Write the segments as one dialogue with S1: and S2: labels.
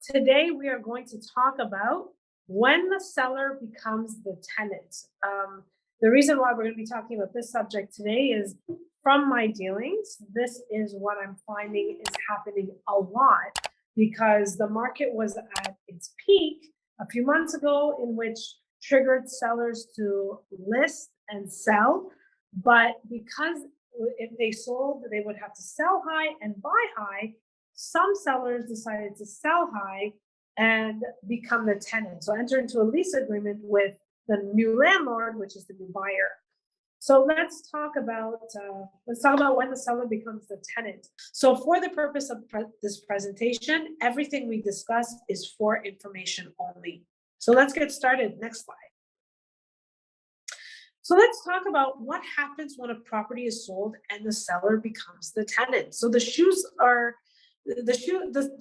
S1: Today we are going to talk about when the seller becomes the tenant. The reason why we're going to be talking about this subject today is from my dealings, this is what I'm finding is happening a lot because the market was at its peak a few months ago, in which triggered sellers to list and sell. But because if they sold, they would have to sell high and buy high. Some sellers decided to sell high and become the tenant. So enter into a lease agreement with the new landlord, which is the new buyer. So let's talk about when the seller becomes the tenant. So for the purpose of this presentation, everything we discuss is for information only. So let's get started. Next slide. So let's talk about what happens when a property is sold and the seller becomes the tenant. So the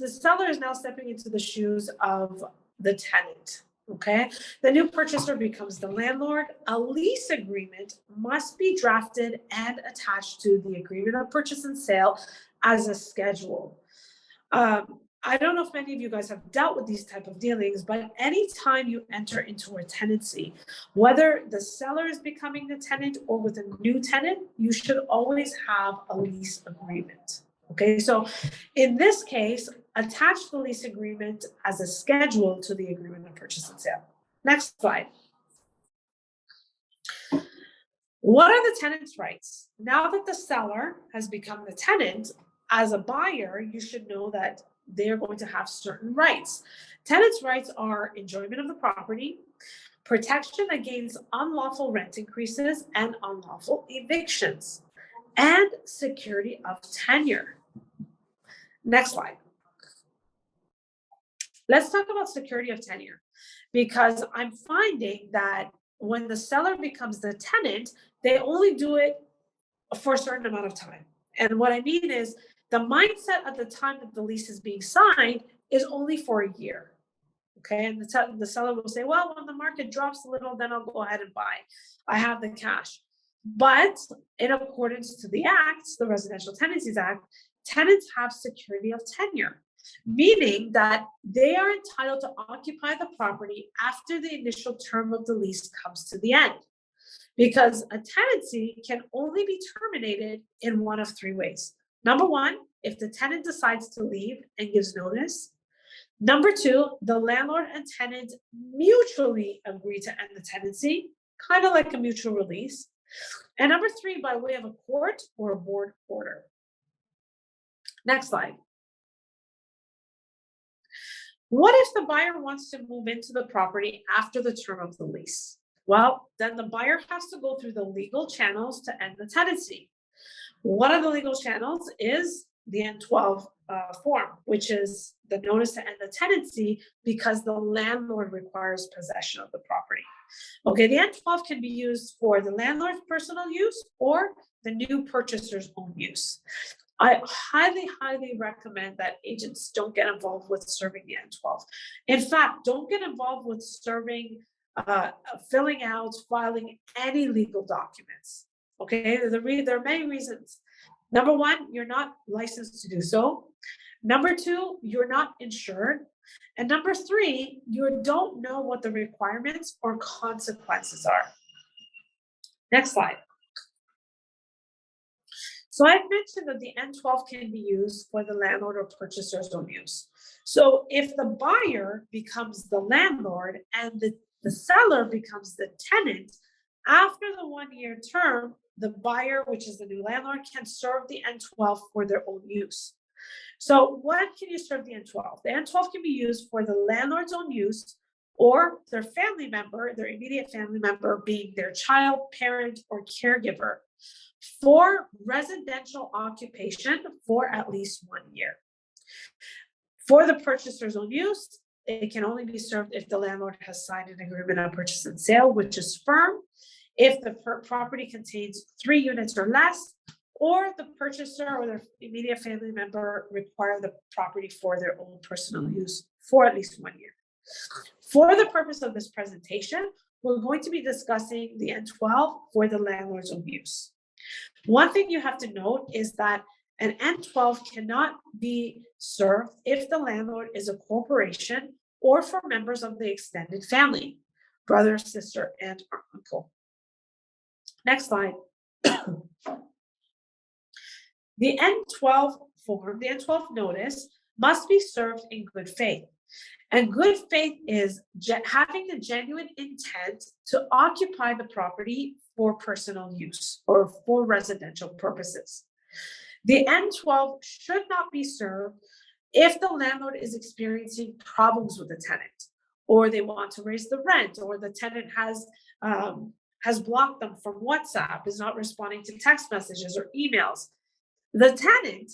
S1: seller is now stepping into the shoes of the tenant. Okay, the new purchaser becomes the landlord. A lease agreement must be drafted and attached to the agreement of purchase and sale as a schedule. I don't know if many of you guys have dealt with these type of dealings, but anytime you enter into a tenancy, whether the seller is becoming the tenant or with a new tenant, you should always have a lease agreement. Okay, so in this case, attach the lease agreement as a schedule to the agreement of purchase and sale. Next slide. What are the tenant's rights? Now that the seller has become the tenant, as a buyer, you should know that they're going to have certain rights. Tenants' rights are enjoyment of the property, protection against unlawful rent increases and unlawful evictions, and security of tenure. Next slide. Let's talk about security of tenure, because I'm finding that when the seller becomes the tenant, they only do it for a certain amount of time. And what I mean is the mindset at the time that the lease is being signed is only for a year. Okay, and the seller will say, well, when the market drops a little, then I'll go ahead and buy. I have the cash. But in accordance to the Act, the Residential Tenancies Act, tenants have security of tenure, meaning that they are entitled to occupy the property after the initial term of the lease comes to the end. Because a tenancy can only be terminated in one of three ways. Number one, if the tenant decides to leave and gives notice. Number two, the landlord and tenant mutually agree to end the tenancy, kind of like a mutual release. And number three, by way of a court or a board order. Next slide. What if the buyer wants to move into the property after the term of the lease? Well, then the buyer has to go through the legal channels to end the tenancy. One of the legal channels is the N12 form, which is the notice to end the tenancy because the landlord requires possession of the property. Okay, the N12 can be used for the landlord's personal use or the new purchaser's own use. I highly, highly recommend that agents don't get involved with serving the N12. In fact, don't get involved with serving, filling out, filing any legal documents. Okay, there are many reasons. Number one, you're not licensed to do so. Number two, you're not insured. And number three, you don't know what the requirements or consequences are. Next slide. So I've mentioned that the N12 can be used for the landlord or purchaser's own use. So if the buyer becomes the landlord and the seller becomes the tenant, after the 1 year term, the buyer, which is the new landlord, can serve the N12 for their own use. So what can you serve the N12? The N12 can be used for the landlord's own use or their family member, their immediate family member being their child, parent, or caregiver for residential occupation for at least 1 year. For the purchaser's own use, it can only be served if the landlord has signed an agreement on purchase and sale, which is firm, if the property contains 3 units or less, or the purchaser or their immediate family member require the property for their own personal use for at least 1 year. For the purpose of this presentation, we're going to be discussing the N12 for the landlord's own use. One thing you have to note is that And N12 cannot be served if the landlord is a corporation or for members of the extended family, brother, sister, aunt, or uncle. Next slide. The N12 form, the N12 notice must be served in good faith. And good faith is having the genuine intent to occupy the property for personal use or for residential purposes. The N12 should not be served if the landlord is experiencing problems with the tenant, or they want to raise the rent, or the tenant has blocked them from WhatsApp, is not responding to text messages or emails. The tenant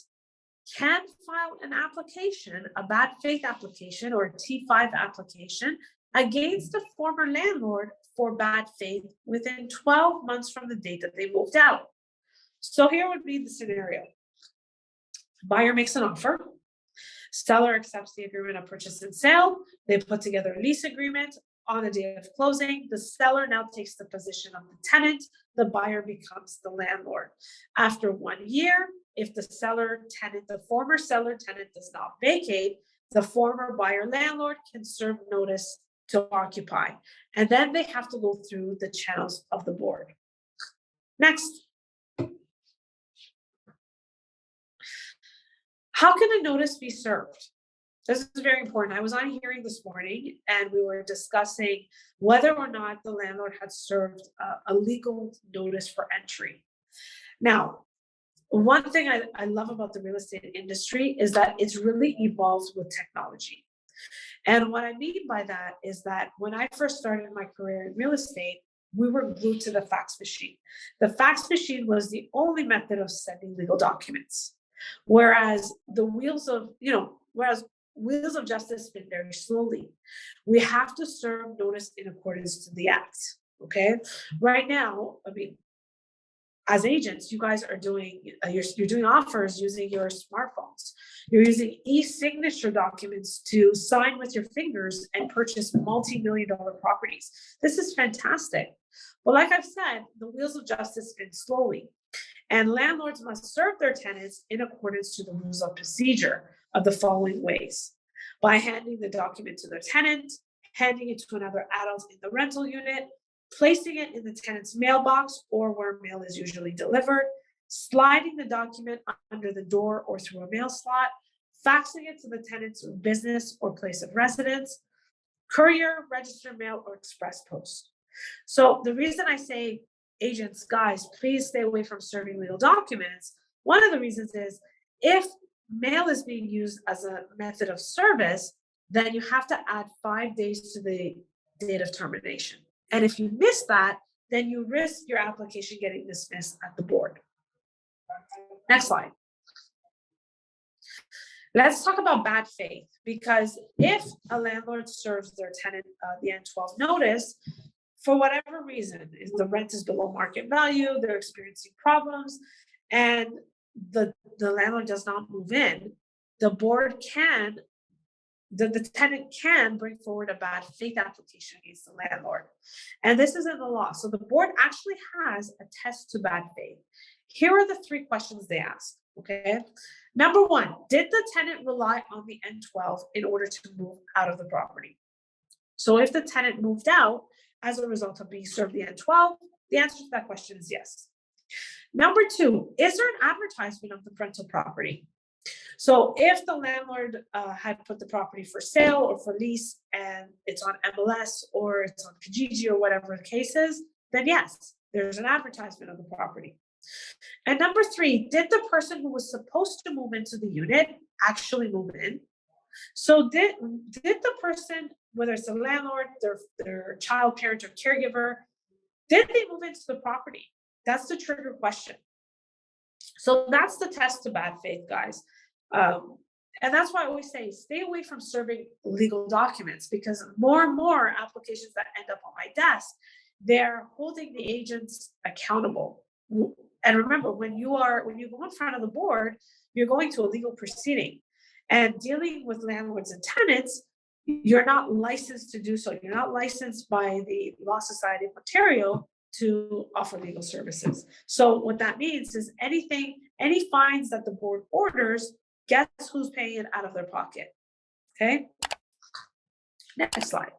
S1: can file an application, a bad faith application or a T5 application against the former landlord for bad faith within 12 months from the date that they moved out. So here would be the scenario. Buyer makes an offer. Seller accepts the agreement of purchase and sale. They put together a lease agreement. On the day of closing, the seller now takes the position of the tenant. The buyer becomes the landlord. After 1 year, if the former seller tenant does not vacate, the former buyer landlord can serve notice to occupy. And then they have to go through the channels of the board. Next. How can a notice be served? This is very important. I was on a hearing this morning and we were discussing whether or not the landlord had served a legal notice for entry. Now, one thing I love about the real estate industry is that it's really evolved with technology. And what I mean by that is that when I first started my career in real estate, we were glued to the fax machine. The fax machine was the only method of sending legal documents. Whereas wheels of justice spin very slowly. We have to serve notice in accordance to the act. Okay. Right now, I mean, as agents, you guys are doing you're doing offers using your smartphones. You're using e-signature documents to sign with your fingers and purchase multi-million-dollar properties. This is fantastic. But like I've said, the wheels of justice spin slowly. And landlords must serve their tenants in accordance to the rules of procedure of the following ways: by handing the document to their tenant, handing it to another adult in the rental unit, placing it in the tenant's mailbox or where mail is usually delivered, sliding the document under the door or through a mail slot, faxing it to the tenant's business or place of residence, courier, registered mail, or express post. So the reason I say, agents, guys, please stay away from serving legal documents. One of the reasons is if mail is being used as a method of service, then you have to add 5 days to the date of termination. And if you miss that, then you risk your application getting dismissed at the board. Next slide. Let's talk about bad faith, because if a landlord serves their tenant the N12 notice, for whatever reason, if the rent is below market value, they're experiencing problems, and the landlord does not move in, the tenant can bring forward a bad faith application against the landlord. And this is in the law. So the board actually has a test to bad faith. Here are the 3 questions they ask, okay? Number 1, did the tenant rely on the N12 in order to move out of the property? So if the tenant moved out as a result of being served the N12, the answer to that question is yes. Number 2, is there an advertisement of the rental property? So if the landlord had put the property for sale or for lease and it's on MLS or it's on Kijiji or whatever the case is, then yes, there's an advertisement of the property. And number 3, did the person who was supposed to move into the unit actually move in? So did the person, whether it's the landlord, their child parent or caregiver, did they move into the property? That's the trigger question. So that's the test to bad faith, guys. And that's why I always say, stay away from serving legal documents, because more and more applications that end up on my desk, they're holding the agents accountable. And remember, when you go in front of the board, you're going to a legal proceeding. And dealing with landlords and tenants, you're not licensed to do so. You're not licensed by the Law Society of Ontario to offer legal services. So what that means is any fines that the board orders, guess who's paying it out of their pocket? Okay. Next slide.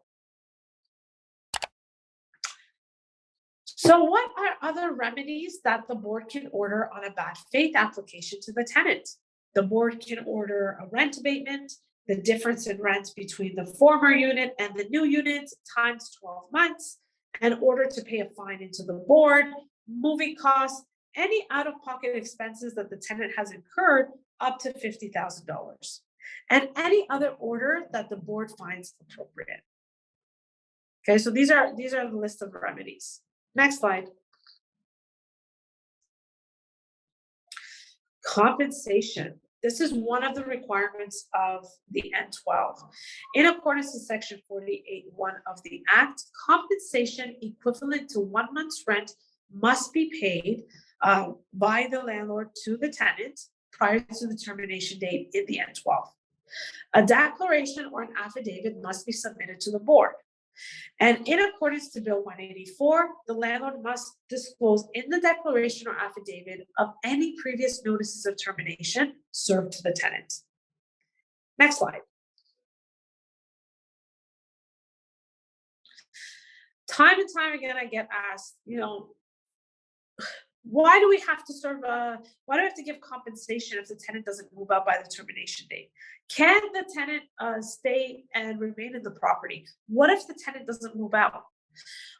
S1: So what are other remedies that the board can order on a bad faith application to the tenant? The board can order a rent abatement, the difference in rent between the former unit and the new unit times 12 months, in order to pay a fine into the board, moving costs, any out-of-pocket expenses that the tenant has incurred up to $50,000, and any other order that the board finds appropriate. Okay, so these are the list of remedies. Next slide. Compensation. This is one of the requirements of the N12. In accordance with Section 48(1) of the Act, compensation equivalent to 1 month's rent must be paid by the landlord to the tenant prior to the termination date in the N12. A declaration or an affidavit must be submitted to the board. And in accordance to Bill 184, the landlord must disclose in the declaration or affidavit of any previous notices of termination served to the tenant. Next slide. Time and time again, I get asked, why do we have to give compensation if the tenant doesn't move out by the termination date? Can the tenant stay and remain in the property? What if the tenant doesn't move out?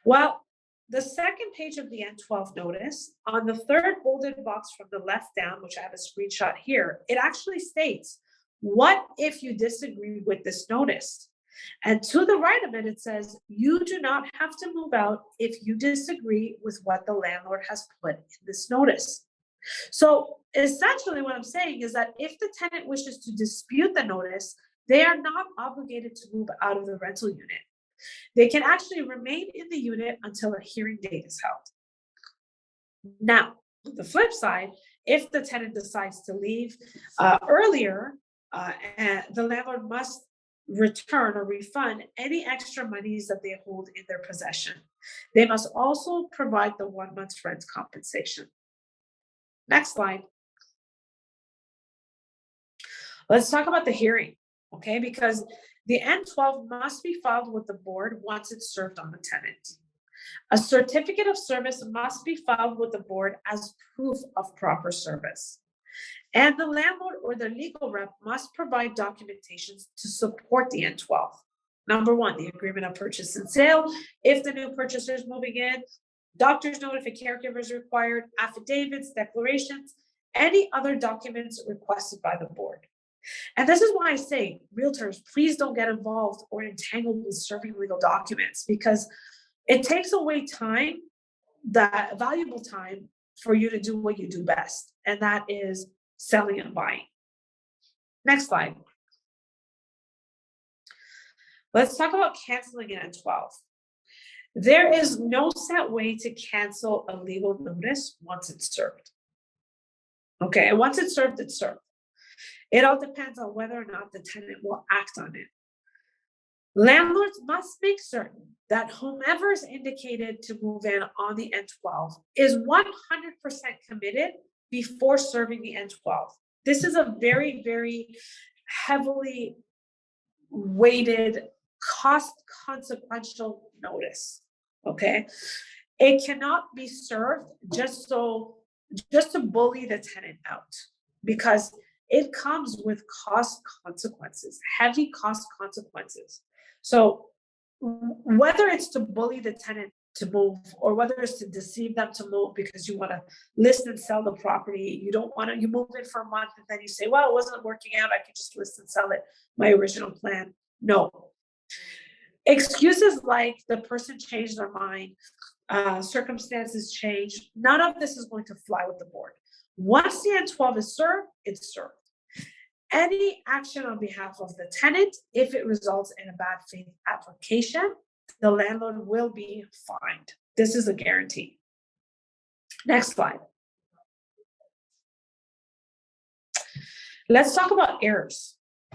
S1: Well, the second page of the N12 notice, on the third bolded box from the left down, which I have a screenshot here, it actually states, what if you disagree with this notice? And to the right of it, it says, you do not have to move out if you disagree with what the landlord has put in this notice. So essentially what I'm saying is that if the tenant wishes to dispute the notice, they are not obligated to move out of the rental unit. They can actually remain in the unit until a hearing date is held. Now, on the flip side, if the tenant decides to leave earlier, the landlord must return or refund any extra monies that they hold in their possession. They must also provide the 1 month's rent compensation. Next slide. Let's talk about the hearing, okay? Because the N12 must be filed with the board once it's served on the tenant. A certificate of service must be filed with the board as proof of proper service. And the landlord or the legal rep must provide documentation to support the N12. Number one, the agreement of purchase and sale. If the new purchaser is moving in, doctor's note if a caregiver is required, affidavits, declarations, any other documents requested by the board. And this is why I say, realtors, please don't get involved or entangled with serving legal documents, because it takes away time, that valuable time, for you to do what you do best, and that is selling and buying. Next slide. Let's talk about canceling an N12. There is no set way to cancel a legal notice once it's served. Okay, and once it's served, it's served. It all depends on whether or not the tenant will act on it. Landlords must make certain that whomever is indicated to move in on the N12 is 100% committed before serving the N12. This is a very, very heavily weighted, consequential notice, okay? It cannot be served just to bully the tenant out, because it comes with cost consequences, heavy cost consequences. So whether it's to bully the tenant to move, or whether it's to deceive them to move because you want to list and sell the property, you move in for a month and then you say, well, it wasn't working out, I could just list and sell it, my original plan. No. Excuses like the person changed their mind, circumstances change, none of this is going to fly with the board. Once the N12 is served, it's served. Any action on behalf of the tenant, if it results in a bad faith application, the landlord will be fined. This is a guarantee. Next slide. Let's talk about errors.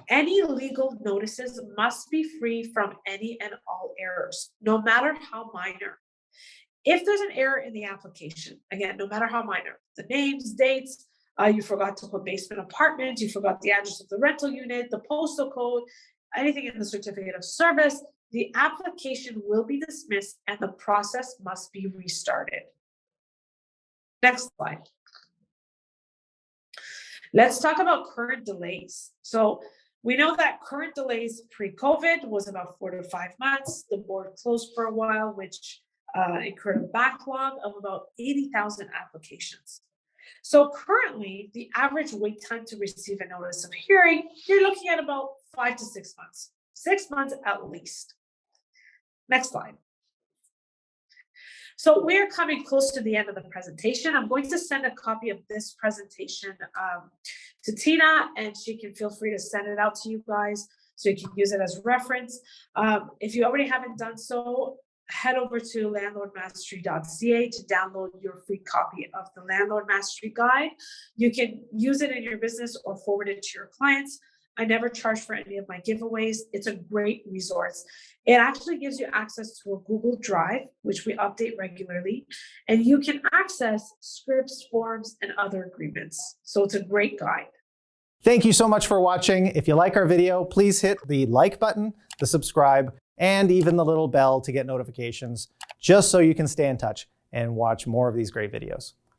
S1: Any legal notices must be free from any and all errors, no matter how minor. If there's an error in the application, again, no matter how minor, the names, dates, you forgot to put basement apartment, you forgot the address of the rental unit, the postal code, anything in the certificate of service, the application will be dismissed and the process must be restarted. Next slide. Let's talk about current delays. So we know that current delays pre-COVID was about 4 to 5 months. The board closed for a while, which incurred a backlog of about 80,000 applications. So currently, the average wait time to receive a notice of hearing, you're looking at about 5 to 6 months, 6 months at least. Next slide. So we're coming close to the end of the presentation. I'm going to send a copy of this presentation to Tina, and she can feel free to send it out to you guys so you can use it as reference. If you already haven't done so, head over to landlordmastery.ca to download your free copy of the Landlord Mastery Guide. You can use it in your business or forward it to your clients. I never charge for any of my giveaways. It's a great resource. It actually gives you access to a Google Drive, which we update regularly, and you can access scripts, forms, and other agreements. So it's a great guide.
S2: Thank you so much for watching. If you like our video, please hit the like button, the subscribe, and even the little bell to get notifications, just so you can stay in touch and watch more of these great videos.